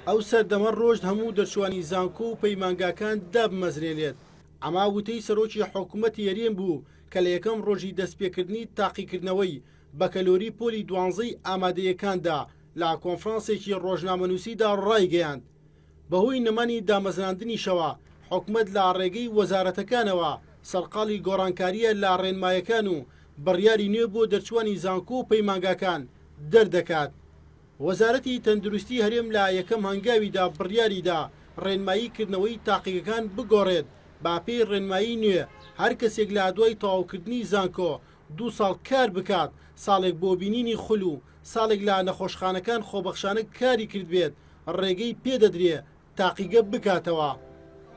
ئەو سەردەمە ڕۆژ هەموو دەرچوانی زانکۆ و پەیمانگاکان دابمەزرێنێت. ئەما وتەی سەرۆکی حکوومەتی هەرێم بوو کە لە یەکەم ڕۆژی دەستپێکردنی تاقیکردنەوەی بە کەلۆری پۆلی 12 ئامادەیەکاندا لە کۆنفرانسێکی ڕۆژنامەنووسیدا ڕایگەیاند. بەهۆی نەمانی دامەزراندنیشەوە حکوومەت لە ڕێگەی وەزارەتەکانەوە سەرقاڵی گۆڕانکاریە لە ڕێنمایەکان و بڕیاری نوێ بۆ دەرچوانی زانکۆ و پەیمانگاکان دەردەکات. وەزارەتی تەندروستی هەرێم لە یەکەم هەنگاویدا بڕیاریدا ڕێنماییکردنەوەی تاقیەکان بگۆڕێت با پێی ڕێنمایی نوێ هەر کەسێک لە دوای تەواوکردنی زانکۆ 2 ساڵ کار بکات، ساڵێک بۆ بینینی خول و ساڵێک لە نەخۆشخانەکان خۆبەخشانە کاری کرد بێت ڕێگەی پێدەدرێ تاقیگە بکاتەوە.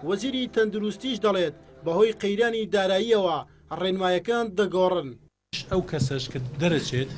وەزیری تەندروستیش دەڵێت بەهۆی قەیرانی داراییەوە ڕێنمایەکان دەگۆڕن. ئەو کەسەش کە دەرەچێت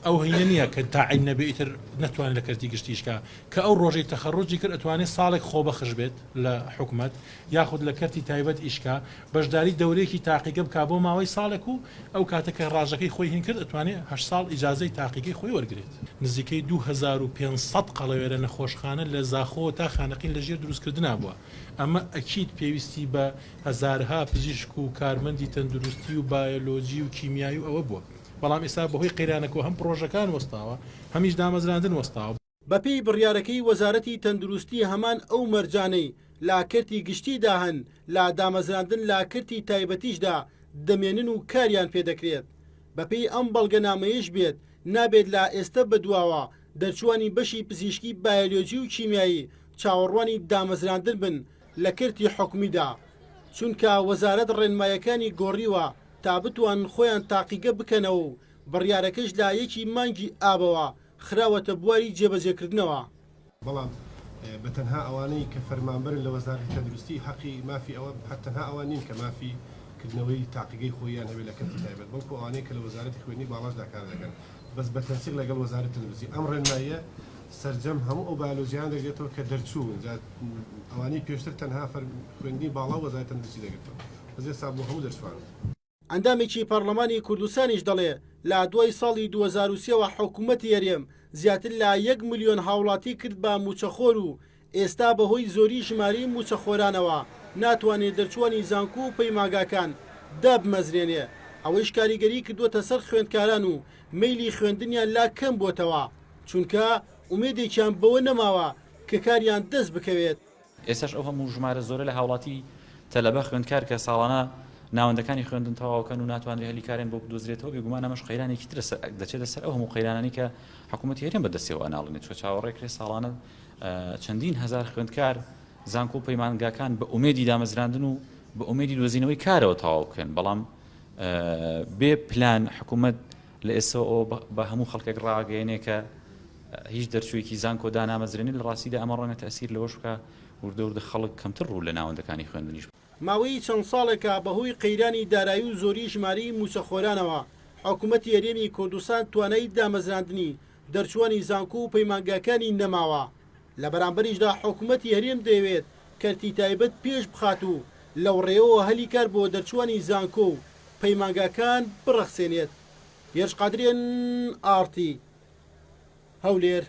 ئەو هینە نییە کە تاعین نەبێت ئیتر نەتوانێت لە کەرتی گشتیشکە کە ئەو ڕۆژەی تەخەڕوجی کرد ئەتوانێت ساڵێک خۆبەخش بێت لە حکوومەت یاخود لە کەرتی تایبەت ئیشکا بەشداری دەورێکی تاقیگە بک بۆ ماوەی ساڵێک و ئەو کاتەکە ڕاژەکەی خۆی هین کرد ئەتوانێت 8 ساڵ ئیجازەی تاقیگەی خۆی وەرگێت. نزیکەی 2500 قەڵەوێرە نەخۆشخانە لە زاخۆ تا خانەقین لەژێر دروستکردنا بووە. ئەمە ئەکید پێویستی بە هەزارها پزیشک و کارمەندی تەندروستی و بایۆلۆجی و کیمیایی و ئەوە بووە. بەڵام ئێستا بەهۆی قەیرانەکە هەم پرۆژەکان وەستاوە هەمیش دامەزراندن وەستاوە. بەپێی بڕیارەکەی وەزارەتی تەندروستی هەمان ئەو مەرجانەی لا کەرتی گشتیدا هەن لا دامەزراندن لا کەرتی تایبەتیشدا دەمێنن و کاریان پێدەکرێت. بەپێی ئەم بەڵگەنامەیەش بێت نابێت لا ئێستا بەدواوە دەرچوانی بەشی پزیشکی بایۆلۆجی و کیمیایی چاوەڕوانی دامەزراندن بن لە کەرتی حکومیدا، چونکە وەزارەت ڕێنمایەکانی گۆڕیوە تا بتوان خۆیان تاقیگە بکەنەوە و بڕیارەکەش لا یەکی مانگی ئابەوە خراوەتە بواری جێبەجێکردنەوە. بەڵام بەتەنها ئەوانەی کە فەرمانبەرن لە وەزارەتی تەندروستی حەقی مافی ئەوە تەنها ئەوان نین کە مافی کردنەوەی تاقیگەی خۆیان هەبێت لە کەرتی تایبەت، بەڵکو ئەوانەیە کە لە وەزارەتی خوێنی باڵاشدا کار دەکەن بەس بە تەنسیق لەگەڵ وەزارەتی تەندروستی. ئەم ڕێنماییە سەرجەم هەموو ئەو بایۆلۆژیان دەگرێتەوە کە دەرچوون ئەوانەی پێشتر تەنها خوێندنی باڵا وەزارەتی تەندروستی دەگرێتەوە بەزێ سا بۆ هەموو دەرچوان. ئەندامێکی پەرلەمانی کوردستانیش دەڵێ لە دوای ساڵی 2023 حکوومەتی هەرێم زیاتر لە 1 ملیۆن هاوڵاتی کرد بە موچەخۆر و ئێستا بەهۆی زۆری ژماری موچەخۆرانەوە ناتوانێت دەرچوانی زانکۆ و پەیمانگاکان دابمەزرێنێ. ئەوەیش کاریگەری کردووەتە سەر خوێندکاران و مەیلی خوێندنیان لا کەم بۆتەوە چونکە ئومێدێکیان بەوە نەماوە کە کاریان دەست بکەوێت. ئێستاش ئەو هەموو ژمارە زۆرە لە هاوڵاتی تەلەبە خوێندکار کە ساڵانە ناوەندەکانی خوێندن تەواوکەن و ناتوانێت هەلی کارێن بۆ بدۆزرێتەوە بێگومان ئەمەش قەیرانێکی تر دەچێتە سەر ئەو هەموو قەیرانانی کە حکوومەتی هەرێم بەدەستیەوە ئەناڵێنێت چۆ چاوەڕێکرێ ساڵانە چەندین هەزار خوێندکار زانکۆ و پەیمانگاکان بە ئومێدی دامەزراندن و بە ئومێدی دۆزینەوەی کارەوە تەواو بکەن، بەڵام بێ پلان حکوومەت لە ئێستا بە هەموو خەڵکێک ڕاگەیەنێ کە هیچ دەرچوویەکی زانکۆ دانامەزرێنی لە ڕاستیدا ئەمە ڕەنگە تەئسیر لەوەش بکە وردە خەڵک کەمتر ڕوو لە ناوەندەکانی خوێندنیش. ماوەی چەند ساڵێکە بەهۆی قەیرانی دارایی و زۆری ژماری موچەخۆرانەوە حکوومەتی هەرێمی کوردستان توانایی دامەزراندنی دەرچوانی زانکۆ و پەیمانگاکانی نەماوە. لە بەرامبەریشدا حکوومەتی هەرێم دەیەوێت کەرتی تایبەت پێش بخات و لەو ڕێەوە هەلی کار بۆ دەرچوانی زانکۆ و پەیمانگاکان بڕەخسێنێت. هێرش قادرێن ئارتی هەولێر.